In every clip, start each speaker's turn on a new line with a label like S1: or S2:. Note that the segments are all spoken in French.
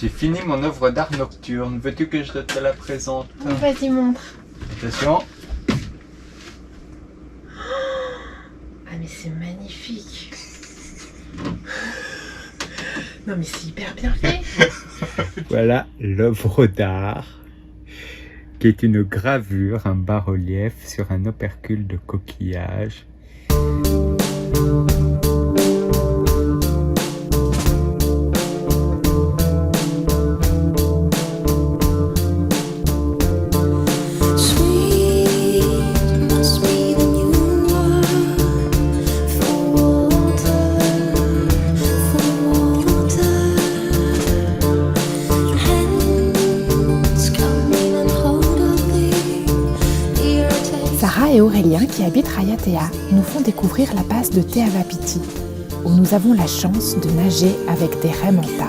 S1: J'ai fini mon œuvre d'art nocturne. Veux-tu que je te la présente?
S2: Vas-y, montre.
S1: Attention.
S2: Ah mais c'est magnifique. Non mais c'est hyper bien fait.
S1: Voilà l'œuvre d'art qui est une gravure, un bas-relief sur un opercule de coquillage.
S3: Sarah et Aurélien, qui habitent Rayatea, nous font découvrir la passe de Te Avapiti, où nous avons la chance de nager avec des raies manta.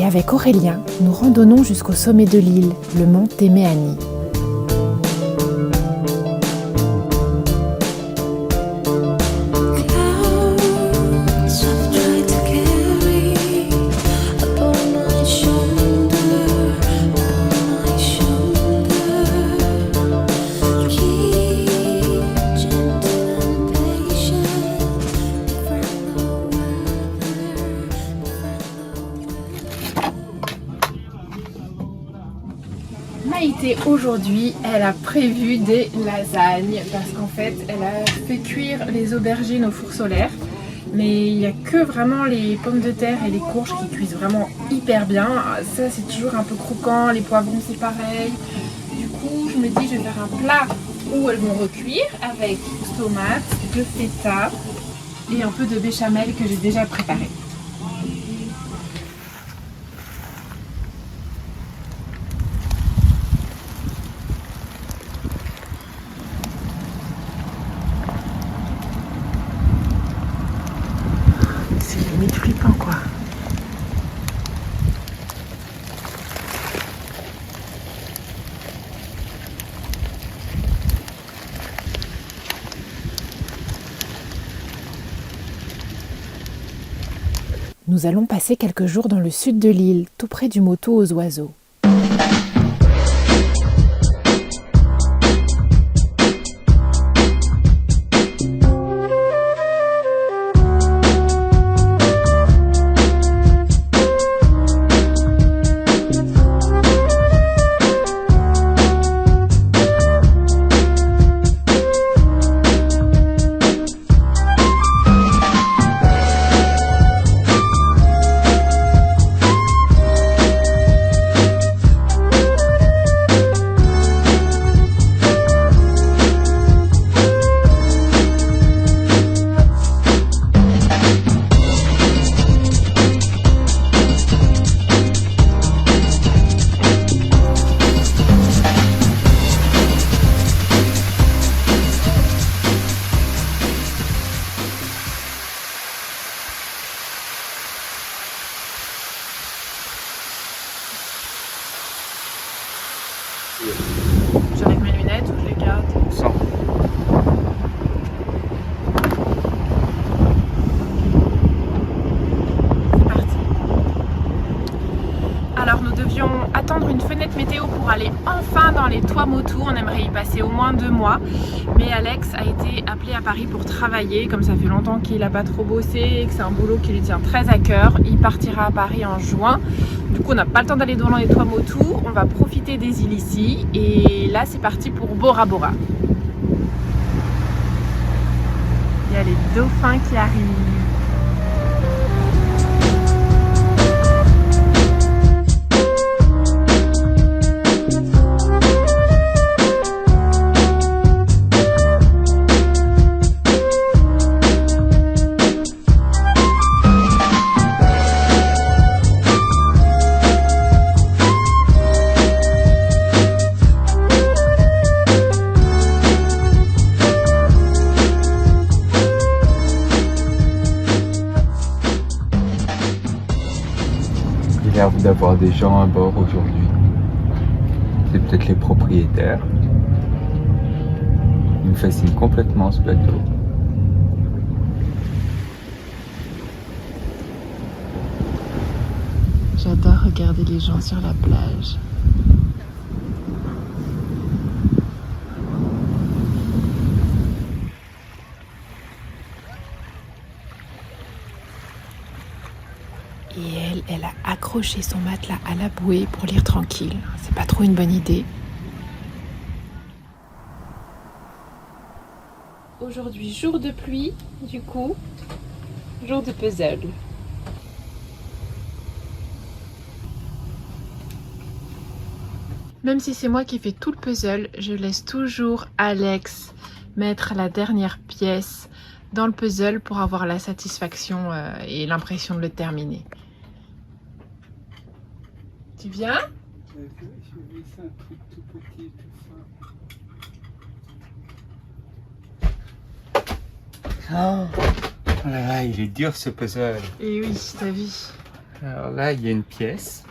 S3: Avec Aurélien, nous randonnons jusqu'au sommet de l'île, le mont Temeani.
S2: Maïté aujourd'hui, elle a prévu des lasagnes parce qu'en fait elle a fait cuire les aubergines au four solaire, mais il n'y a que vraiment les pommes de terre et les courges qui cuisent vraiment hyper bien. Ça c'est toujours un peu croquant, les poivrons c'est pareil. Du coup je me dis je vais faire un plat où elles vont recuire avec tomates, de feta et un peu de béchamel que j'ai déjà préparé.
S3: Limite flippant quoi. Nous allons passer quelques jours dans le sud de l'île, tout près du Motu aux oiseaux.
S2: J'enlève mes lunettes ou je les garde?
S1: Sans.
S2: C'est parti. Alors nous devions attendre une fenêtre météo pour aller enfin dans les Tuamotu. On aimerait y passer au moins 2 mois. Mais Alex a été appelé à Paris pour travailler. Comme ça fait longtemps qu'il n'a pas trop bossé et que c'est un boulot qui lui tient très à cœur. Il partira à Paris en juin. Du coup on n'a pas le temps d'aller dans les Tuamotu. On va profiter des îles ici. Et là c'est parti pour Bora Bora. Il y a les dauphins qui arrivent.
S1: l'air d'avoir des gens à bord aujourd'hui. C'est peut-être les propriétaires. Il me fascine complètement ce bateau.
S3: J'adore regarder les gens sur la plage. Et elle a accroché son matelas à la bouée pour lire tranquille. C'est pas trop une bonne idée. Aujourd'hui, jour de pluie, du coup, jour de puzzle. Même si c'est moi qui fais tout le puzzle, je laisse toujours Alex mettre la dernière pièce dans le puzzle pour avoir la satisfaction et l'impression de le terminer. Tu viens?
S1: Je vais laisser un truc tout petit, tout fin. Oh là là, il est dur ce puzzle.
S3: Et oui, t'as vu.
S1: Alors là, il y a une pièce.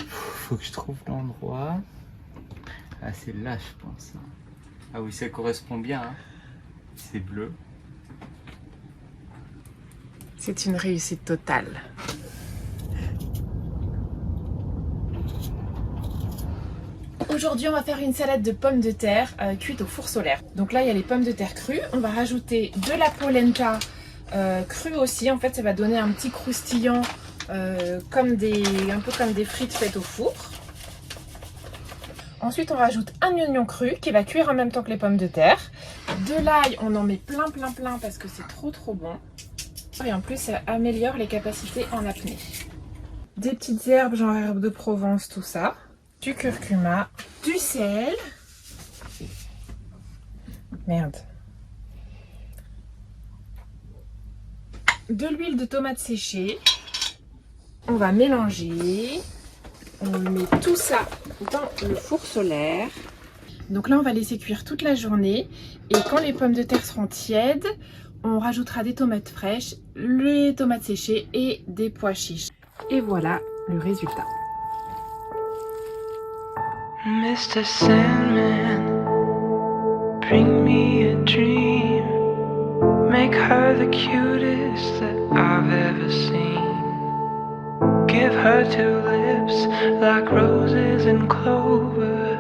S1: Faut que je trouve l'endroit. Ah, c'est là, je pense. Ah oui, ça correspond bien. Hein. C'est bleu.
S3: C'est une réussite totale.
S2: Aujourd'hui, on va faire une salade de pommes de terre cuite au four solaire. Donc là, il y a les pommes de terre crues. On va rajouter de la polenta crue aussi. En fait, ça va donner un petit croustillant un peu comme des frites faites au four. Ensuite, on rajoute un oignon cru qui va cuire en même temps que les pommes de terre. De l'ail, on en met plein parce que c'est trop bon. Et en plus, ça améliore les capacités en apnée. Des petites herbes, genre herbes de Provence, tout ça. Du curcuma, du sel. Merde. De l'huile de tomate séchée. On va mélanger. On met tout ça dans le four solaire. Donc là, on va laisser cuire toute la journée. Et quand les pommes de terre seront tièdes, on rajoutera des tomates fraîches, les tomates séchées et des pois chiches. Et voilà le résultat.
S4: Mr. Sandman, bring me a dream. Make her the cutest that I've ever seen. Give her two lips like roses and clover,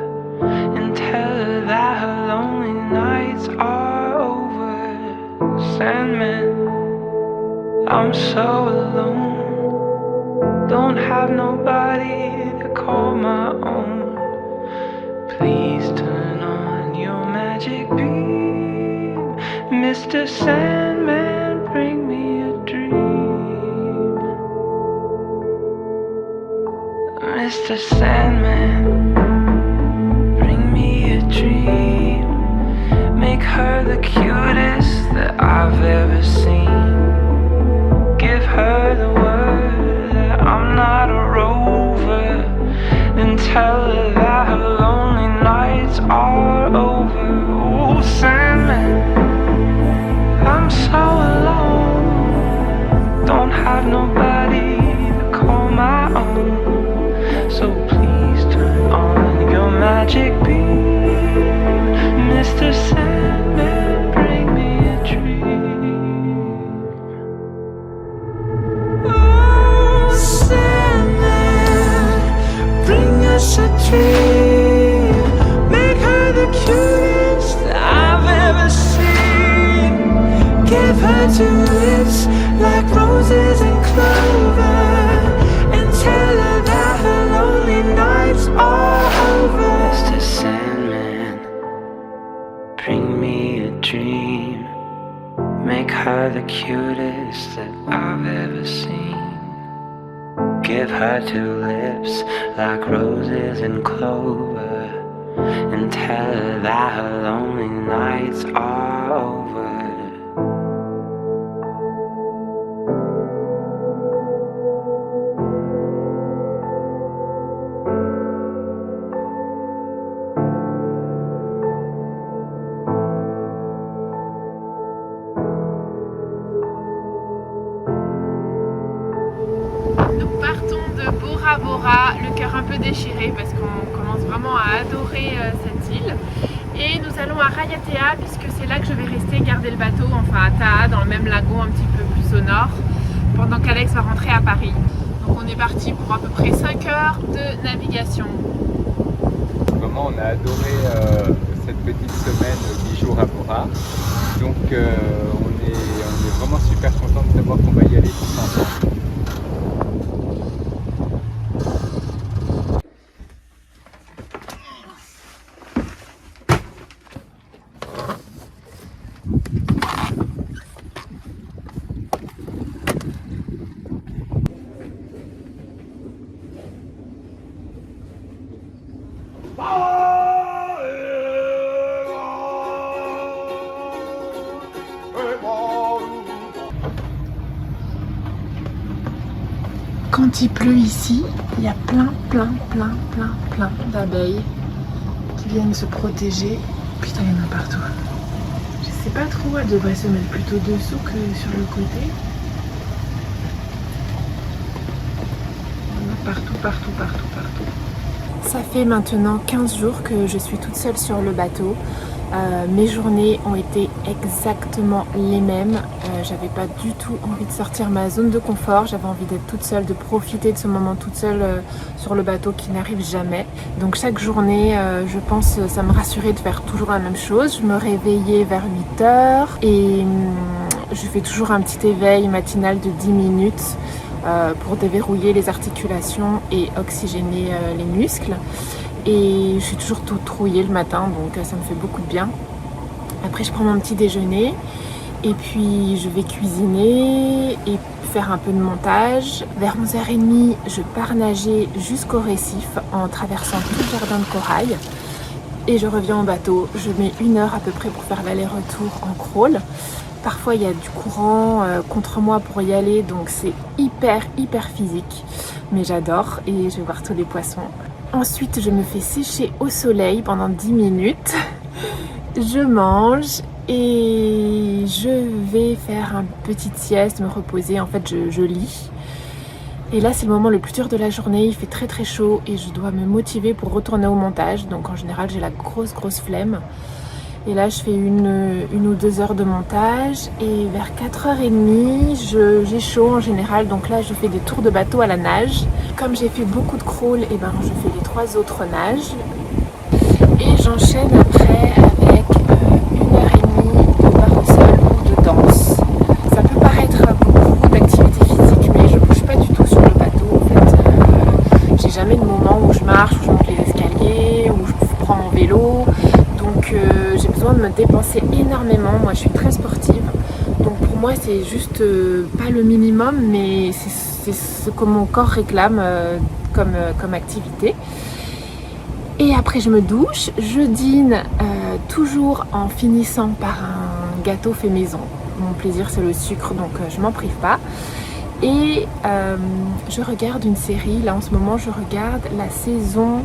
S4: and tell her that her lonely nights are over. Sandman, I'm so alone, don't have nobody to call my own. Please turn on your magic beam. Mr. Sandman, bring me a dream. Mr. Sandman, bring me a dream. Make her the cutest that I've ever seen. Give her the word that I'm not a rover, and tell her that her lonely nights are over. Oh, Sandman, I'm so alone, don't have nobody to call my own. So please turn on your magic beam. Mr. Sandman, bring me a dream. Oh, Sandman, bring us a dream. Make her the cutest that I've ever seen. Give her two lips like roses and clover, and tell her that her lonely nights are over. Mr. Sandman, bring me a dream. Make her the cutest that I've ever seen. Give her two lips like roses and clover, and tell her that her lonely nights are over.
S3: de Bora Bora, le cœur un peu déchiré parce qu'on commence vraiment à adorer cette île. Et nous allons à Rayatea puisque c'est là que je vais rester garder le bateau, enfin à Taha, dans le même lagon un petit peu plus au nord, pendant qu'Alex va rentrer à Paris. Donc on est parti pour à peu près 5 heures de navigation.
S1: Vraiment, on a adoré cette petite semaine, 10 jours à Bora. Donc on est vraiment super content de savoir qu'on va y aller tous ensemble.
S3: Quand il pleut ici, il y a plein d'abeilles qui viennent se protéger. Putain, il y en a partout. Je sais pas trop, elle devrait se mettre plutôt dessous que sur le côté. Il y en a partout. Ça fait maintenant 15 jours que je suis toute seule sur le bateau. Mes journées ont été exactement les mêmes. J'avais pas du tout envie de sortir ma zone de confort. J'avais envie d'être toute seule, de profiter de ce moment toute seule sur le bateau qui n'arrive jamais. Donc chaque journée, je pense, ça me rassurait de faire toujours la même chose. Je me réveillais vers 8 heures et je fais toujours un petit éveil matinal de 10 minutes pour déverrouiller les articulations et oxygéner les muscles. Et je suis toujours toute trouillée le matin, donc ça me fait beaucoup de bien. Après, je prends mon petit déjeuner et puis je vais cuisiner et faire un peu de montage. Vers 11h30, je pars nager jusqu'au récif en traversant tout le jardin de corail. Et je reviens au bateau. Je mets 1 heure à peu près pour faire l'aller-retour en crawl. Parfois, il y a du courant contre moi pour y aller, donc c'est hyper physique. Mais j'adore et je vais voir tous les poissons. Ensuite, je me fais sécher au soleil pendant 10 minutes. Je mange et je vais faire une petite sieste, me reposer. En fait, je lis. Et là, c'est le moment le plus dur de la journée. Il fait très chaud et je dois me motiver pour retourner au montage. Donc en général, j'ai la grosse flemme. Et là, je fais une ou 2 heures de montage. Et vers 4h30, j'ai chaud en général. Donc là, je fais des tours de bateau à la nage. Comme j'ai fait beaucoup de crawl, et ben, je fais les 3 autres nages. Et j'enchaîne après avec 1h30 de barre au sol ou de danse. Ça peut paraître beaucoup d'activité physique, mais je bouge pas du tout sur le bateau. En fait, j'ai jamais de moment où je marche, où je monte les escaliers, où je prends mon vélo. Donc j'ai besoin de me dépenser énormément. Moi, je suis très sportive. Donc pour moi, c'est juste pas le minimum, mais c'est ce que mon corps réclame comme activité. Et après, je me douche. Je dîne toujours en finissant par un gâteau fait maison. Mon plaisir, c'est le sucre, donc je m'en prive pas. Et je regarde une série. Là, en ce moment, je regarde la saison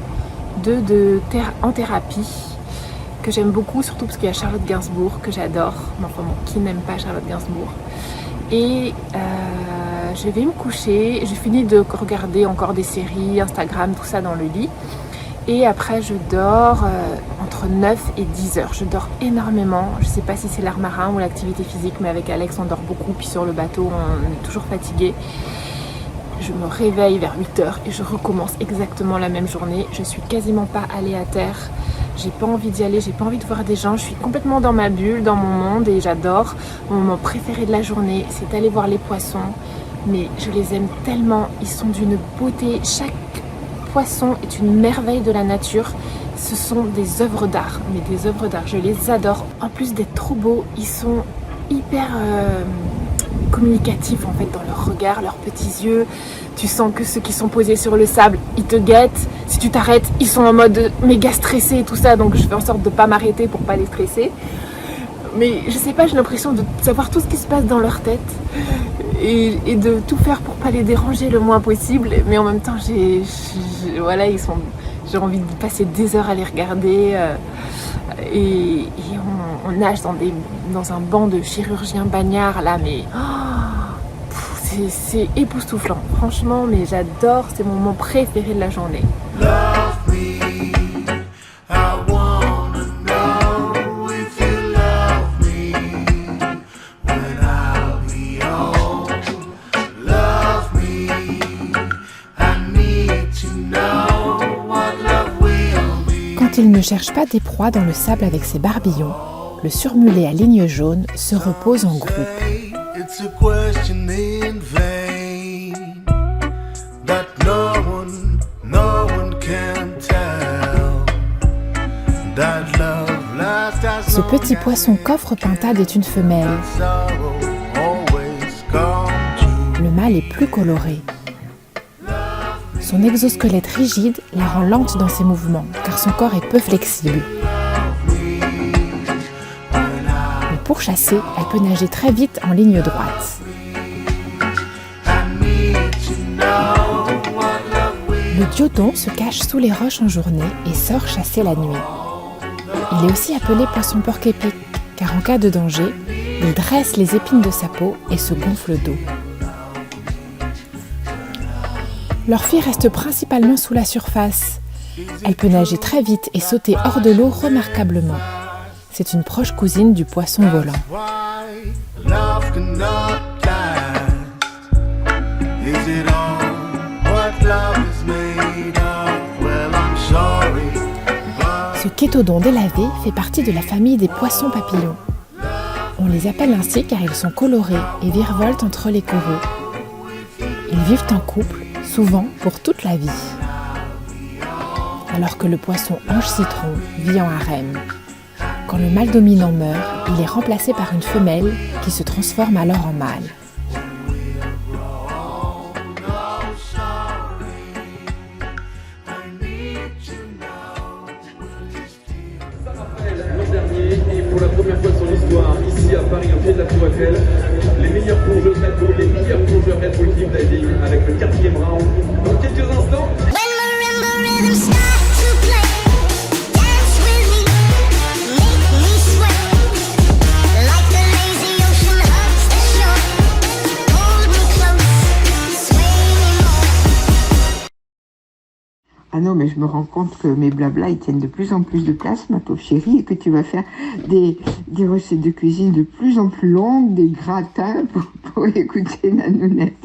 S3: 2 En thérapie, que j'aime beaucoup, surtout parce qu'il y a Charlotte Gainsbourg, que j'adore. Enfin bon, qui n'aime pas Charlotte Gainsbourg? Et je vais me coucher. Je finis de regarder encore des séries, Instagram, tout ça dans le lit. Et après, je dors entre 9 et 10 heures. Je dors énormément. Je ne sais pas si c'est l'art marin ou l'activité physique, mais avec Alex, on dort beaucoup. Puis sur le bateau, on est toujours fatigué. Je me réveille vers 8 heures et je recommence exactement la même journée. Je suis quasiment pas allée à terre. J'ai pas envie d'y aller, j'ai pas envie de voir des gens. Je suis complètement dans ma bulle, dans mon monde et j'adore. Mon moment préféré de la journée, c'est d'aller voir les poissons. Mais je les aime tellement. Ils sont d'une beauté. Chaque poisson est une merveille de la nature. Ce sont des œuvres d'art, mais des œuvres d'art. Je les adore. En plus d'être trop beaux, ils sont hyper communicatifs en fait dans leur regard, leurs petits yeux. Tu sens que ceux qui sont posés sur le sable, ils te guettent. Si tu t'arrêtes, ils sont en mode méga stressés et tout ça. Donc je fais en sorte de pas m'arrêter pour pas les stresser. Mais je sais pas, j'ai l'impression de savoir tout ce qui se passe dans leur tête et de tout faire pour pas les déranger le moins possible. Mais en même temps, voilà, j'ai envie de passer des heures à les regarder. Et on nage dans un banc de chirurgiens bagnards là, mais c'est époustouflant. Franchement, mais j'adore, c'est mon moment préféré de la journée.
S4: Love me, I wanna know if you love me when I'll be old. Love me, I need to know what love will be.
S3: Quand il ne cherche pas des proies dans le sable avec ses barbillons, le surmulet à lignes jaunes se repose en groupe.
S4: It's a question in vain that no one can tell. That love lasts as
S3: Ce
S4: long
S3: petit poisson coffre pintade est une femelle.
S4: as sorrow always comes true.
S3: Le mâle est plus coloré. Son exosquelette rigide la rend lente dans ses mouvements, car son corps est peu flexible. Mais pour chasser, elle peut nager très vite en ligne droite. Le diodon se cache sous les roches en journée et sort chasser la nuit. Il est aussi appelé poisson porc-épic, car en cas de danger, il dresse les épines de sa peau et se gonfle d'eau. Leur fille reste principalement sous la surface. Elle peut nager très vite et sauter hors de l'eau remarquablement. C'est une proche cousine du poisson volant.
S4: Why love cannot last? Is it all what love is made of? Well, I'm sorry, but
S3: Ce chétodon délavé fait partie de la famille des poissons papillons. On les appelle ainsi car ils sont colorés et virevoltent entre les coraux. Ils vivent en couple, souvent pour toute la vie. Alors que le poisson ange-citron vit en harem. Quand le mâle dominant meurt, il est remplacé par une femelle qui se transforme alors en mâle.
S5: L'an dernier, et pour la première fois de son histoire, ici à Paris, au pied de la Tour Eiffel, les meilleurs plongeurs Red Bull, les meilleurs plongeurs Red Bull Team Diving avec le 4e round. Dans quelques instants,
S6: When marimba rhythms start to play, dance with me, make me sweat, like the lazy ocean hugs the shore. Hold me close, sway me more.
S7: Ah non, mais je me rends compte que mes blablas, ils tiennent de plus en plus de place, ma pauvre chérie, et que tu vas faire des recettes de cuisine de plus en plus longues, des gratins pour écouter Nanounette.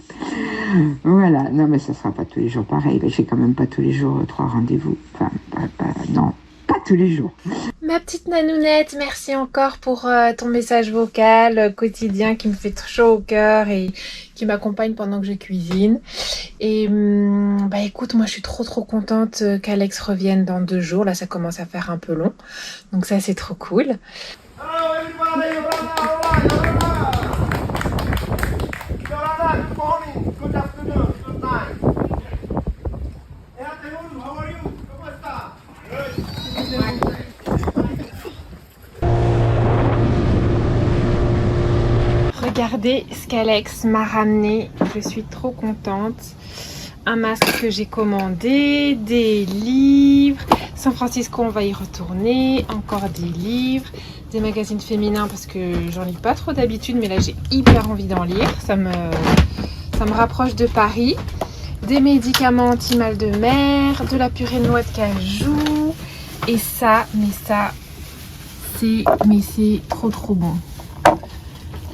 S7: Voilà, non, mais ça sera pas tous les jours pareil. J'ai quand même pas tous les jours 3 rendez-vous. Enfin, non, pas tous les jours.
S3: Ma petite Nanounette, merci encore pour ton message vocal quotidien qui me fait chaud au cœur et qui m'accompagne pendant que je cuisine. Et bah écoute, moi je suis trop contente qu'Alex revienne dans 2 jours. Là ça commence à faire un peu long. Donc ça c'est trop cool.
S4: hello everybody, Yorana, good morning, good afternoon, good night. Hey, afternoon, how are you? ¿Cómo está?
S3: Regardez ce qu'Alex m'a ramené. Je suis trop contente. Un masque que j'ai commandé, des livres. San Francisco, on va y retourner. Encore des livres, des magazines féminins parce que j'en lis pas trop d'habitude, mais là j'ai hyper envie d'en lire. Ça me rapproche de Paris. Des médicaments anti-mal de mer, de la purée de noix de cajou. Et ça, c'est trop bon.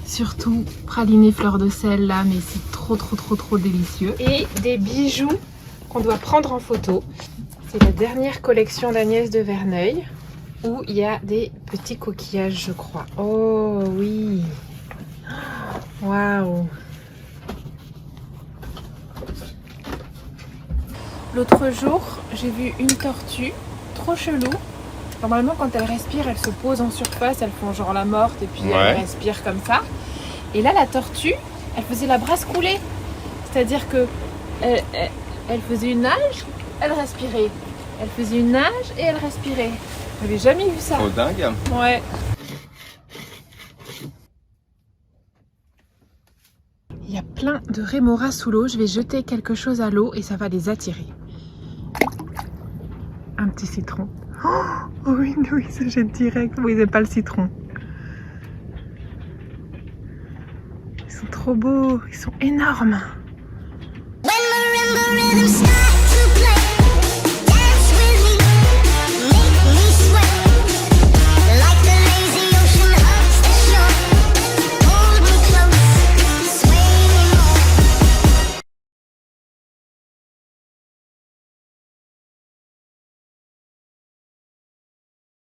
S3: Surtout praliné fleur de sel là, mais c'est trop délicieux. Et des bijoux qu'on doit prendre en photo. C'est la dernière collection d'Agnès de Verneuil où il y a des petits coquillages, je crois. Oh oui. Waouh. L'autre jour, j'ai vu une tortue trop chelou. Normalement, quand elle respire, elle se pose en surface, elles font genre la morte et puis elle respire comme ça. Et là, la tortue, elle faisait la brasse coulée. C'est-à-dire que elle faisait une nage, elle respirait. Elle faisait une nage et elle respirait. J'avais jamais vu ça.
S1: Oh dingue.
S3: Ouais. Il y a plein de rémoras sous l'eau. Je vais jeter quelque chose à l'eau et ça va les attirer. Un petit citron. Oh oui, il se jette direct. Oui, c'est pas le citron. Ils sont trop beaux, ils sont énormes.
S6: When marimba rhythm starts